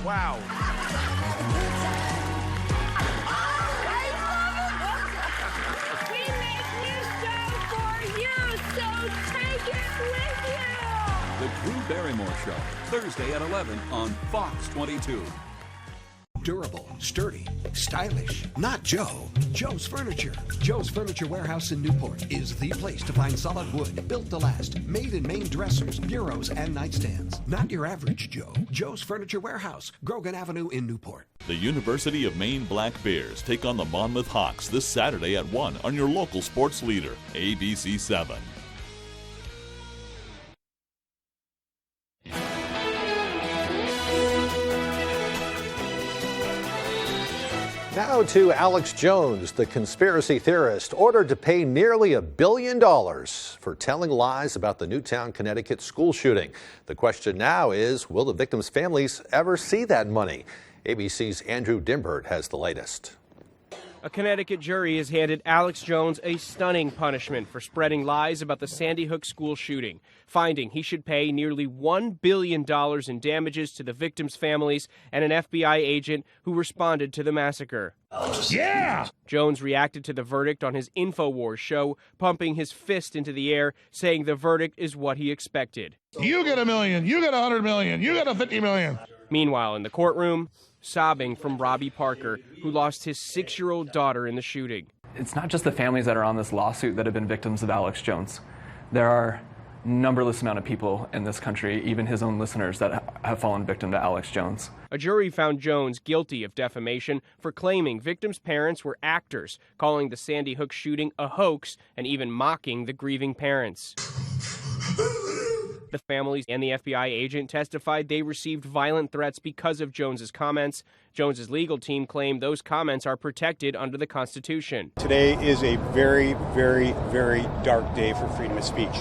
Wow. We make new show for you, so take it with you. The Drew Barrymore Show, Thursday at 11 on Fox 22. Durable, sturdy, stylish. Not Joe. Joe's Furniture. Joe's Furniture Warehouse in Newport is the place to find solid wood, built to last, made in Maine dressers, bureaus, and nightstands. Not your average Joe. Joe's Furniture Warehouse, Grogan Avenue in Newport. The University of Maine Black Bears take on the Monmouth Hawks this Saturday at 1 on your local sports leader, ABC 7. Now to Alex Jones, the conspiracy theorist, ordered to pay nearly $1 billion for telling lies about the Newtown, Connecticut school shooting. The question now is, will the victims' families ever see that money? ABC's Andrew Dimbert has the latest. A Connecticut jury has handed Alex Jones a stunning punishment for spreading lies about the Sandy Hook school shooting, finding he should pay nearly $1 billion in damages to the victims' families and an FBI agent who responded to the massacre. Yeah! Jones reacted to the verdict on his InfoWars show, pumping his fist into the air, saying the verdict is what he expected. You get $1 million, you get $100 million, you get $50 million. Meanwhile, in the courtroom, sobbing from Robbie Parker, who lost his 6-year-old daughter in the shooting. It's not just the families that are on this lawsuit that have been victims of Alex Jones. There are numberless amount of people in this country, even his own listeners, that have fallen victim to Alex Jones. A jury found Jones guilty of defamation for claiming victims' parents were actors, calling the Sandy Hook shooting a hoax, and even mocking the grieving parents. The families and the FBI agent testified they received violent threats because of Jones's comments. Jones's legal team claimed those comments are protected under the Constitution. Today is a very, very, very dark day for freedom of speech.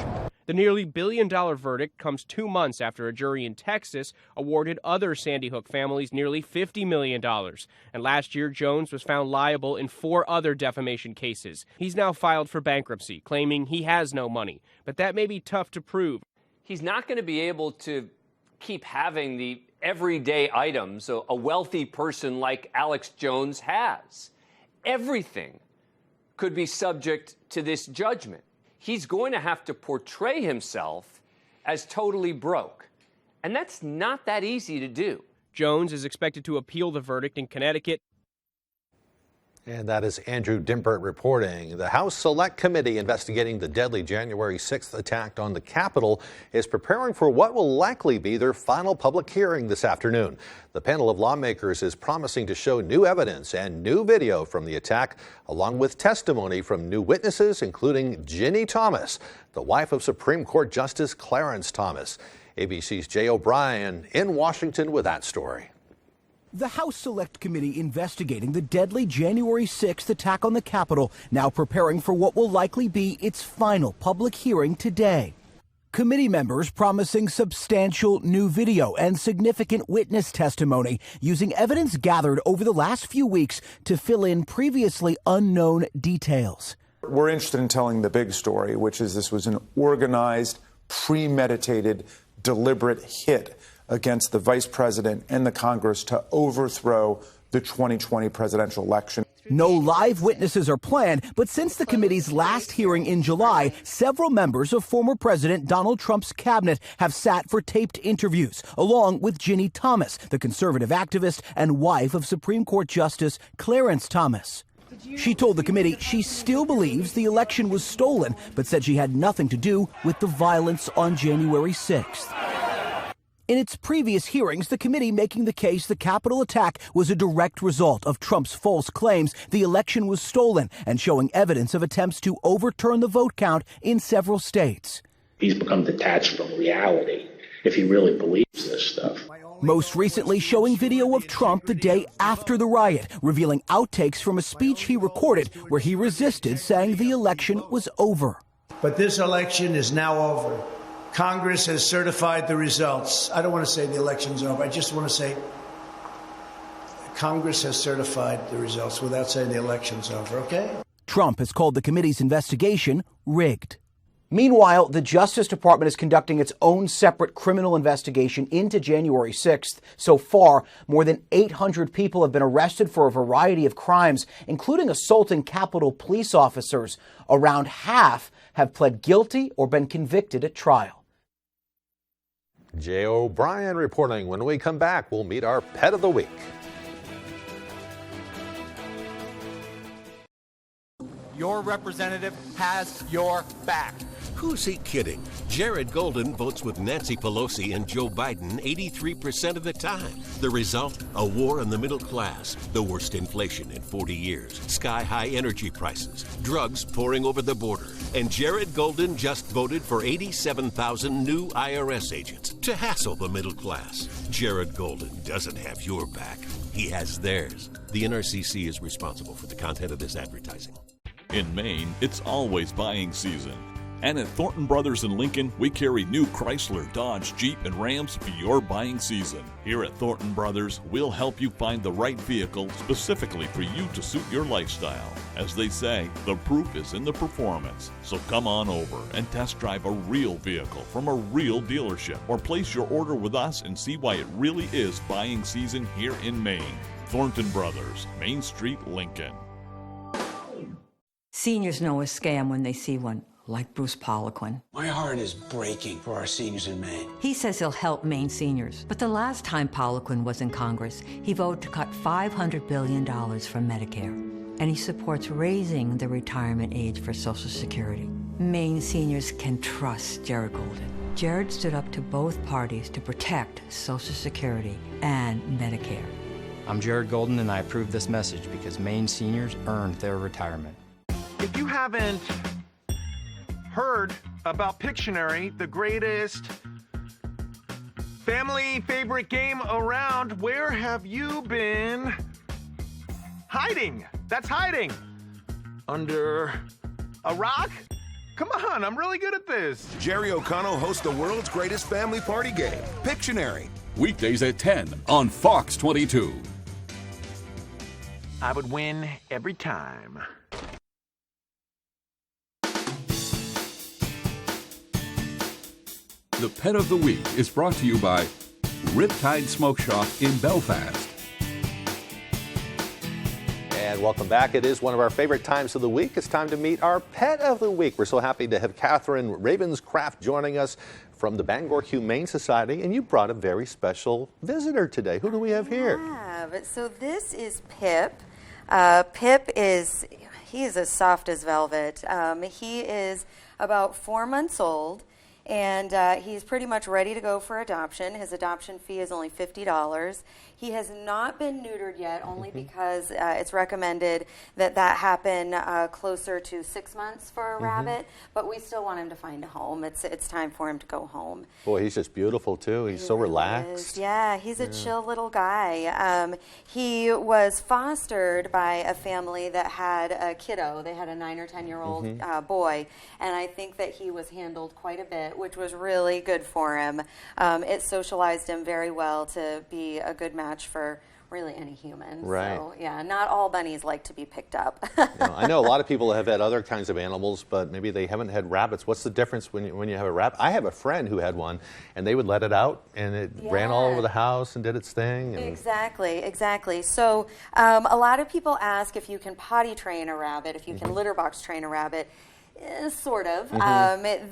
The nearly $1 billion verdict comes 2 months after a jury in Texas awarded other Sandy Hook families nearly $50 million. And last year, Jones was found liable in 4 other defamation cases. He's now filed for bankruptcy, claiming he has no money. But that may be tough to prove. He's not going to be able to keep having the everyday items a wealthy person like Alex Jones has. Everything could be subject to this judgment. He's going to have to portray himself as totally broke. And that's not that easy to do. Jones is expected to appeal the verdict in Connecticut. And that is Andrew Dimpert reporting. The House Select Committee investigating the deadly January 6th attack on the Capitol is preparing for what will likely be their final public hearing this afternoon. The panel of lawmakers is promising to show new evidence and new video from the attack, along with testimony from new witnesses, including Ginny Thomas, the wife of Supreme Court Justice Clarence Thomas. ABC's Jay O'Brien in Washington with that story. The House Select Committee investigating the deadly January 6th attack on the Capitol, now preparing for what will likely be its final public hearing today. Committee members promising substantial new video and significant witness testimony, using evidence gathered over the last few weeks to fill in previously unknown details. We're interested in telling the big story, which is this was an organized, premeditated, deliberate hit against the vice president and the Congress to overthrow the 2020 presidential election. No live witnesses are planned, but since the committee's last hearing in July, several members of former President Donald Trump's cabinet have sat for taped interviews, along with Ginny Thomas, the conservative activist and wife of Supreme Court Justice Clarence Thomas. She told the committee she still believes the election was stolen, but said she had nothing to do with the violence on January 6th. In its previous hearings, the committee making the case the Capitol attack was a direct result of Trump's false claims the election was stolen and showing evidence of attempts to overturn the vote count in several states. He's become detached from reality if he really believes this stuff. Most recently showing video of Trump the day after the riot, revealing outtakes from a speech he recorded where he resisted saying the election was over. But this election is now over. Congress has certified the results. I don't want to say the election's over. I just want to say Congress has certified the results without saying the election's over, okay? Trump has called the committee's investigation rigged. Meanwhile, the Justice Department is conducting its own separate criminal investigation into January 6th. So far, more than 800 people have been arrested for a variety of crimes, including assaulting Capitol police officers. Around half have pled guilty or been convicted at trial. Jay O'Brien reporting. When we come back, we'll meet our pet of the week. Your representative has your back. Who's he kidding? Jared Golden votes with Nancy Pelosi and Joe Biden 83% of the time. The result? A war on the middle class, the worst inflation in 40 years, sky-high energy prices, drugs pouring over the border. And Jared Golden just voted for 87,000 new IRS agents to hassle the middle class. Jared Golden doesn't have your back. He has theirs. The NRCC is responsible for the content of this advertising. In Maine, it's always buying season. And at Thornton Brothers in Lincoln, we carry new Chrysler, Dodge, Jeep, and Rams for your buying season. Here at Thornton Brothers, we'll help you find the right vehicle specifically for you to suit your lifestyle. As they say, the proof is in the performance. So come on over and test drive a real vehicle from a real dealership, or place your order with us and see why it really is buying season here in Maine. Thornton Brothers, Main Street, Lincoln. Seniors know a scam when they see one, like Bruce Poliquin. My heart is breaking for our seniors in Maine. He says he'll help Maine seniors. But the last time Poliquin was in Congress, he voted to cut $500 billion from Medicare. And he supports raising the retirement age for Social Security. Maine seniors can trust Jared Golden. Jared stood up to both parties to protect Social Security and Medicare. I'm Jared Golden, and I approve this message because Maine seniors earned their retirement. If you haven't heard about Pictionary, the greatest family favorite game around, where have you been hiding? That's hiding. Under a rock? Come on, I'm really good at this. Jerry O'Connell hosts the world's greatest family party game, Pictionary. Weekdays at 10 on Fox 22. I would win every time. The Pet of the Week is brought to you by Riptide Smoke Shop in Belfast. And welcome back. It is one of our favorite times of the week. It's time to meet our Pet of the Week. We're so happy to have Catherine Ravenscraft joining us from the Bangor Humane Society. And you brought a very special visitor today. Who do we have here? So this is Pip. Pip is as soft as velvet. He is about 4 months old, and he's pretty much ready to go for adoption. His adoption fee is only $50. He has not been neutered yet, only because it's recommended that happen closer to 6 months for a rabbit, but we still want him to find a home. It's time for him to go home. Boy, he's just beautiful, too. He's so relaxed. Yeah, he's a chill little guy. He was fostered by a family that had a kiddo. They had a 9 or 10-year-old boy, and I think that he was handled quite a bit, which was really good for him. It socialized him very well to be a good match for really any human. Right. So, yeah, not all bunnies like to be picked up. I know a lot of people have had other kinds of animals, but maybe they haven't had rabbits. What's the difference when you have a rabbit? I have a friend who had one, and they would let it out, and it ran all over the house and did its thing. And Exactly. So a lot of people ask if you can potty train a rabbit, if you can litter box train a rabbit. Sort of.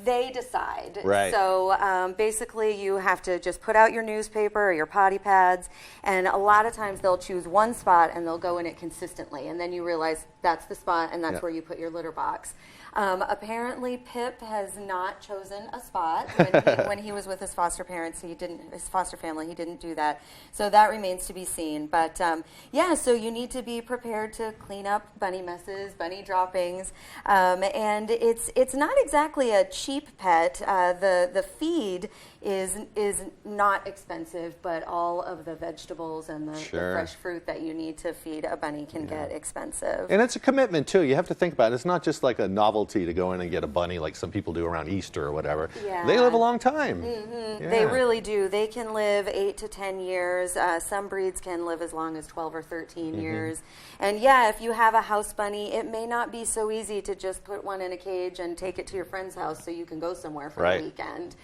They decide. Right. So basically you have to just put out your newspaper or your potty pads, and a lot of times they'll choose one spot and they'll go in it consistently, and then you realize that's the spot and that's where you put your litter box. Apparently Pip has not chosen a spot when he was with his foster parents. His foster family, he didn't do that. So that remains to be seen. But so you need to be prepared to clean up bunny messes, bunny droppings, and it's not exactly a cheap pet. The feed is not expensive, but all of the vegetables and the fresh fruit that you need to feed a bunny can get expensive. And it's a commitment, too. You have to think about it. It's not just like a novelty to go in and get a bunny like some people do around Easter or whatever. They live a long time. They really do. They can live 8 to 10 years. Some breeds can live as long as 12 or 13 years. And if you have a house bunny, it may not be so easy to just put one in a cage and take it to your friend's house so you can go somewhere for the weekend.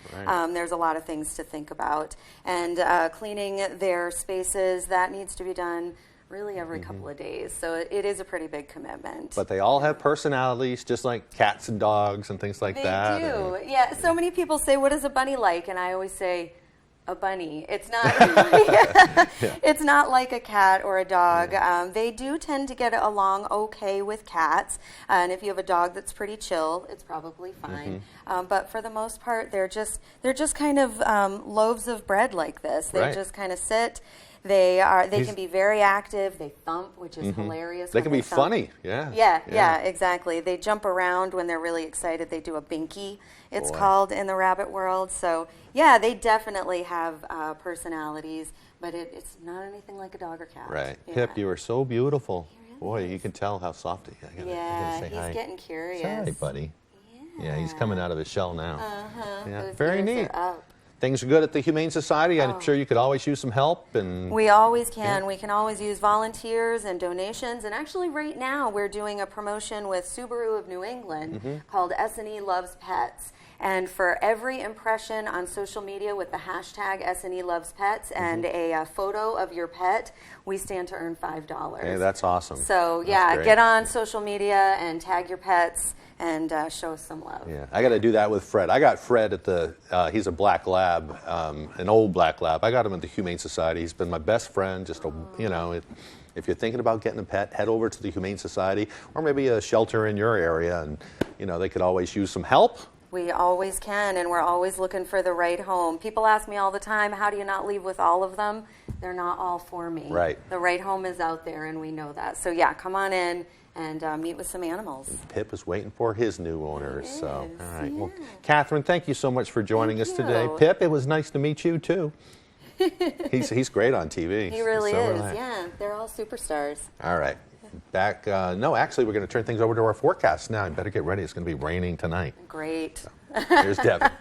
There's a lot of things to think about. And cleaning their spaces, that needs to be done really every couple of days. So it is a pretty big commitment. But they all have personalities, just like cats and dogs and things like that. They do. So many people say, what is a bunny like? And I always say, a bunny. It's not. It's not like a cat or a dog. They do tend to get along okay with cats, and if you have a dog that's pretty chill, it's probably fine. But for the most part, they're just kind of loaves of bread like this. They just kind of sit. They can be very active. They thump, which is hilarious. They can be funny. Yeah, exactly. They jump around when they're really excited. They do a binky, it's called in the rabbit world. So they definitely have personalities, but it's not anything like a dog or cat. Right. Pip, you are so beautiful. Boy, you can tell how soft he is. I gotta say hi. He's getting curious. Sorry, buddy. Yeah, he's coming out of his shell now. Very neat. Things are good at the Humane Society. I'm sure you could always use some help. And we always can. We can always use volunteers and donations. And actually right now we're doing a promotion with Subaru of New England called S&E Loves Pets. And for every impression on social media with the hashtag S&E Loves Pets and a photo of your pet, we stand to earn $5. Hey, that's awesome. So get on social media and tag your pets and show us some love. Yeah, I got to do that with Fred. I got Fred at the, he's a black lab, an old black lab. I got him at the Humane Society. He's been my best friend, just a, If you're thinking about getting a pet, head over to the Humane Society or maybe a shelter in your area, and they could always use some help. We always can, and we're always looking for the right home. People ask me all the time, how do you not leave with all of them? They're not all for me. Right. The right home is out there, and we know that. So yeah, come on in and meet with some animals. Pip is waiting for his new owners. So, all right. Yeah. Well, Catherine, thank you so much for joining us today. Pip, it was nice to meet you too. He's great on TV. He really is. Yeah, they're all superstars. All right. Back. No, actually, we're going to turn things over to our forecast now. You better get ready. It's going to be raining tonight. Great. So, here's Devin.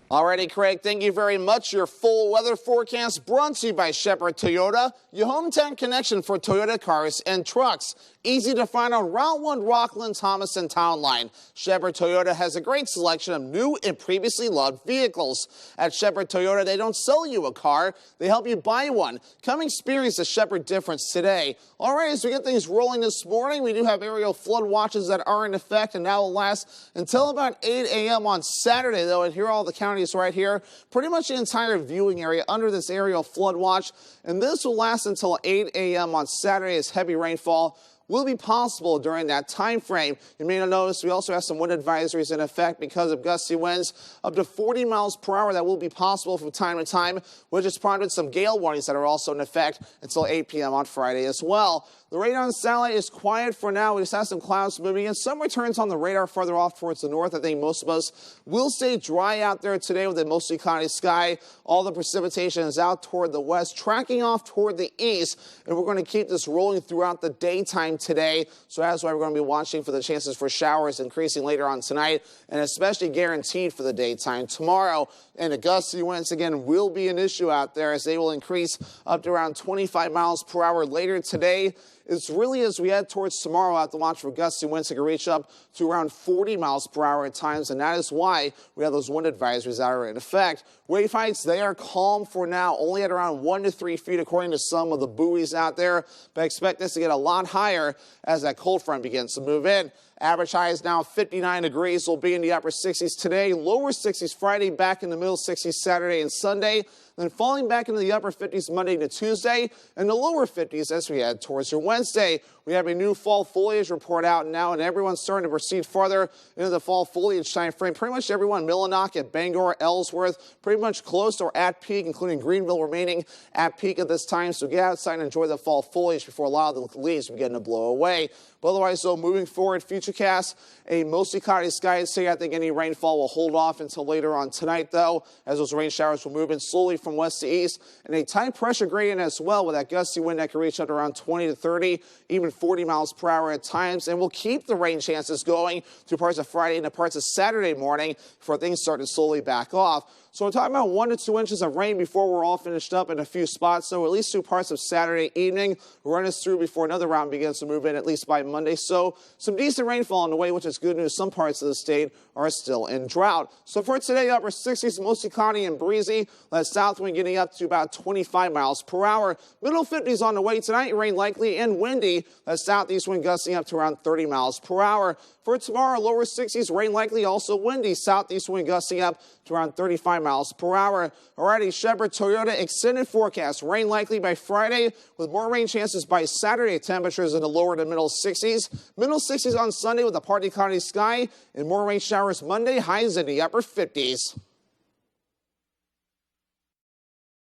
Alrighty, Craig, thank you very much. Your full weather forecast brought to you by Shepherd Toyota, your hometown connection for Toyota cars and trucks. Easy to find on Route 1 Rockland, Thomas, and Town Line. Shepherd Toyota has a great selection of new and previously loved vehicles. At Shepherd Toyota, they don't sell you a car, they help you buy one. Come experience the Shepherd difference today. All right, as we get things rolling this morning, we do have aerial flood watches that are in effect, and that will last until about 8 a.m. on Saturday, though, and here are all the counties right here. Pretty much the entire viewing area under this aerial flood watch, and this will last until 8 a.m. on Saturday as heavy rainfall will be possible during that time frame. You may not notice we also have some wind advisories in effect because of gusty winds up to 40 miles per hour that will be possible from time to time, which has prompted some gale warnings that are also in effect until 8 p.m. on Friday as well. The radar on satellite is quiet for now. We just have some clouds moving in. Some returns on the radar farther off towards the north. I think most of us will stay dry out there today with a mostly cloudy sky. All the precipitation is out toward the west, tracking off toward the east, and we're going to keep this rolling throughout the daytime today. So that's why we're going to be watching for the chances for showers increasing later on tonight, and especially guaranteed for the daytime tomorrow. And the gusty winds, again, will be an issue out there as they will increase up to around 25 miles per hour later today. It's really as we head towards tomorrow, I have to watch for gusty winds that can reach up to around 40 miles per hour at times, and that is why we have those wind advisories that are in effect. Wave heights, they are calm for now, only at around 1 to 3 feet according to some of the buoys out there, but I expect this to get a lot higher as that cold front begins to move in. Average high is now 59 degrees. Will be in the upper 60s today, lower 60s Friday, back in the middle 60s Saturday and Sunday, then falling back into the upper 50s Monday to Tuesday, and the lower 50s as we head towards your Wednesday. We have a new fall foliage report out now, and everyone's starting to proceed farther into the fall foliage time frame. Pretty much everyone, Millinock at Bangor, Ellsworth, pretty much close or at peak, including Greenville remaining at peak at this time. So get outside and enjoy the fall foliage before a lot of the leaves begin to blow away. But otherwise, though, moving forward, Futurecast, a mostly cloudy sky today. I think any rainfall will hold off until later on tonight, though, as those rain showers will move in slowly from west to east, and a tight pressure gradient as well, with that gusty wind that can reach up to around 20 to 30, even 40 miles per hour at times, and we'll keep the rain chances going through parts of Friday and parts of Saturday morning before things start to slowly back off. So we're talking about 1 to 2 inches of rain before we're all finished up in a few spots, so at least 2 parts of Saturday evening. We'll run us through before another round begins to move in, at least by Monday. So some decent rainfall on the way, which is good news. Some parts of the state are still in drought. So for today, upper 60s, mostly cloudy and breezy. That south wind getting up to about 25 miles per hour. Middle 50s on the way tonight, rain likely and windy. That southeast wind gusting up to around 30 miles per hour. For tomorrow, lower 60s, rain likely, also windy. Southeast wind gusting up to around 35 miles per hour. Alrighty, Shepherd Toyota extended forecast. Rain likely by Friday with more rain chances by Saturday. Temperatures in the lower to middle 60s. Middle 60s on Sunday with a partly cloudy sky. And more rain showers Monday. Highs in the upper 50s.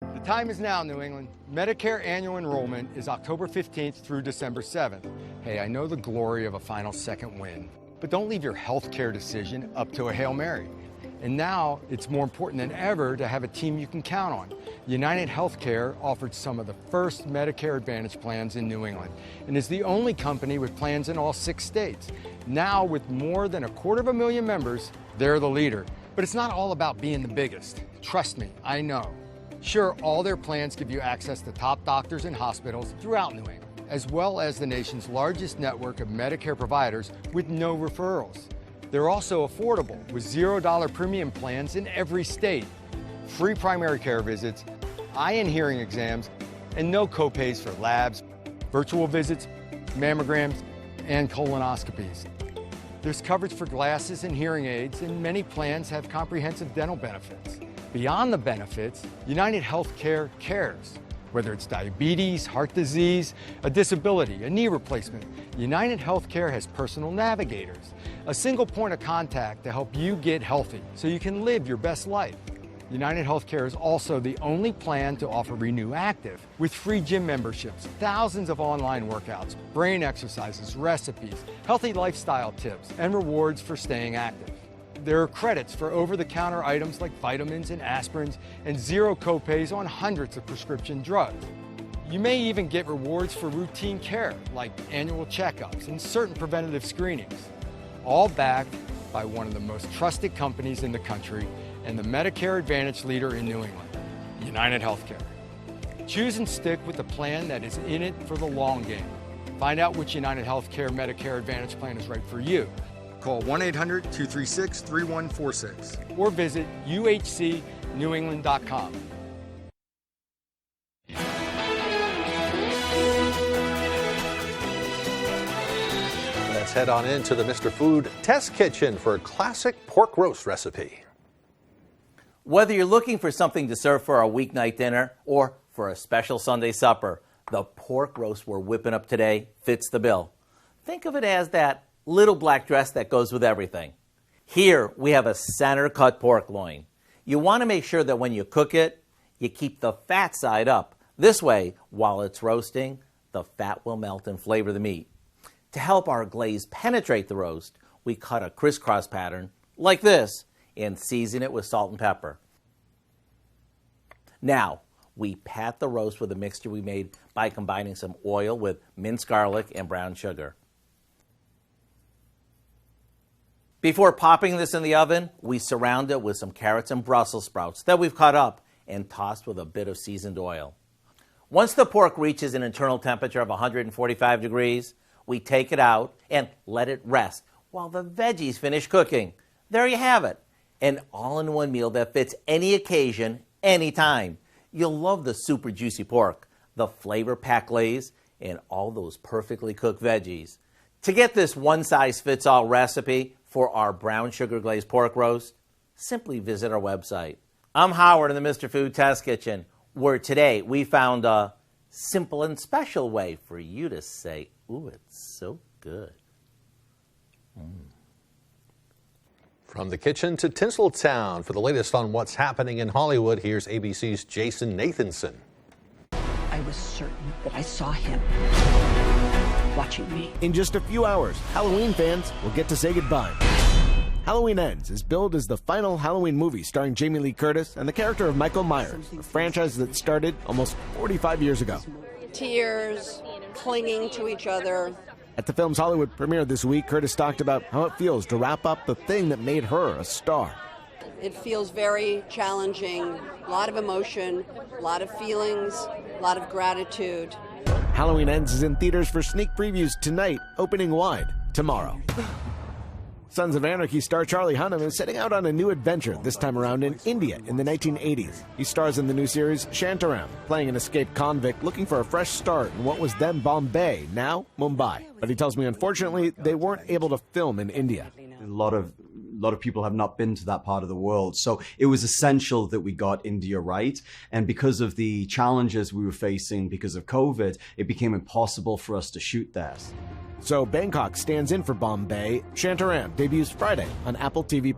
The time is now, New England. Medicare annual enrollment is October 15th through December 7th. Hey, I know the glory of a final second win, but don't leave your health care decision up to a Hail Mary. And now it's more important than ever to have a team you can count on. United Healthcare offered some of the first Medicare Advantage plans in New England and is the only company with plans in all 6 states. Now, with more than 250,000 members, they're the leader. But it's not all about being the biggest. Trust me, I know. Sure, all their plans give you access to top doctors and hospitals throughout New England, as well as the nation's largest network of Medicare providers with no referrals. They're also affordable with $0 premium plans in every state, free primary care visits, eye and hearing exams, and no copays for labs, virtual visits, mammograms, and colonoscopies. There's coverage for glasses and hearing aids, and many plans have comprehensive dental benefits. Beyond the benefits, United Healthcare cares. Whether it's diabetes, heart disease, a disability, a knee replacement, United Healthcare has personal navigators, a single point of contact to help you get healthy so you can live your best life. United Healthcare is also the only plan to offer Renew Active with free gym memberships, thousands of online workouts, brain exercises, recipes, healthy lifestyle tips, and rewards for staying active. There are credits for over-the-counter items like vitamins and aspirins and zero copays on hundreds of prescription drugs. You may even get rewards for routine care like annual checkups and certain preventative screenings, all backed by one of the most trusted companies in the country and the Medicare Advantage leader in New England, United Healthcare. Choose and stick with the plan that is in it for the long game. Find out which United Healthcare Medicare Advantage plan is right for you. Call 1-800-236-3146 or visit uhcnewengland.com. Let's head on into the Mr. Food Test Kitchen for a classic pork roast recipe. Whether you're looking for something to serve for a weeknight dinner or for a special Sunday supper, the pork roast we're whipping up today fits the bill. Think of it as that little black dress that goes with everything. Here we have a center-cut pork loin. You want to make sure that when you cook it, you keep the fat side up. This way, while it's roasting, the fat will melt and flavor the meat. To help our glaze penetrate the roast, we cut a crisscross pattern like this and season it with salt and pepper. Now, we pat the roast with a mixture we made by combining some oil with minced garlic and brown sugar. Before popping this in the oven, we surround it with some carrots and Brussels sprouts that we've cut up and tossed with a bit of seasoned oil. Once the pork reaches an internal temperature of 145 degrees, we take it out and let it rest while the veggies finish cooking. There you have it, an all-in-one meal that fits any occasion, anytime. You'll love the super juicy pork, the flavor-packed glaze, and all those perfectly cooked veggies. To get this one-size-fits-all recipe for our brown sugar glazed pork roast, simply visit our website. I'm Howard in the Mr. Food Test Kitchen, where today we found a simple and special way for you to say, ooh, it's so good. From the kitchen to Tinseltown, for the latest on what's happening in Hollywood, here's ABC's Jason Nathanson. I was certain that I saw him watching me. In just a few hours, Halloween fans will get to say goodbye. Halloween Ends is billed as the final Halloween movie starring Jamie Lee Curtis and the character of Michael Myers, a franchise that started almost 45 years ago. Tears, clinging to each other. At the film's Hollywood premiere this week, Curtis talked about how it feels to wrap up the thing that made her a star. It feels very challenging, a lot of emotion, a lot of feelings, a lot of gratitude. Halloween Ends is in theaters for sneak previews tonight, opening wide tomorrow. Sons of Anarchy star Charlie Hunnam is setting out on a new adventure, this time around in India in the 1980s. He stars in the new series Shantaram, playing an escaped convict looking for a fresh start in what was then Bombay, now Mumbai. But he tells me, unfortunately, they weren't able to film in India. A lot of people have not been to that part of the world. So it was essential that we got India right. And because of the challenges we were facing because of COVID, it became impossible for us to shoot there. So Bangkok stands in for Bombay. Shantaram debuts Friday on Apple TV+.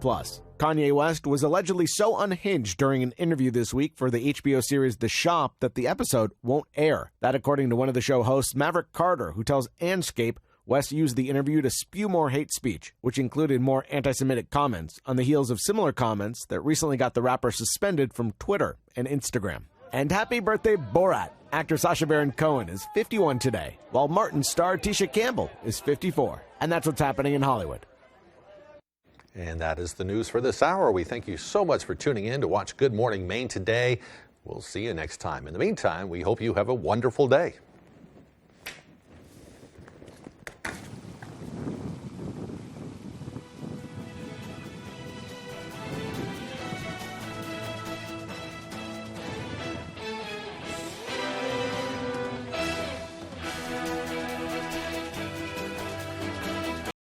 Kanye West was allegedly so unhinged during an interview this week for the HBO series The Shop that the episode won't air. That according to one of the show hosts, Maverick Carter, who tells Anscape West used the interview to spew more hate speech, which included more anti-Semitic comments on the heels of similar comments that recently got the rapper suspended from Twitter and Instagram. And happy birthday, Borat! Actor Sacha Baron Cohen is 51 today, while Martin star Tisha Campbell is 54. And that's what's happening in Hollywood. And that is the news for this hour. We thank you so much for tuning in to watch Good Morning Maine today. We'll see you next time. In the meantime, we hope you have a wonderful day.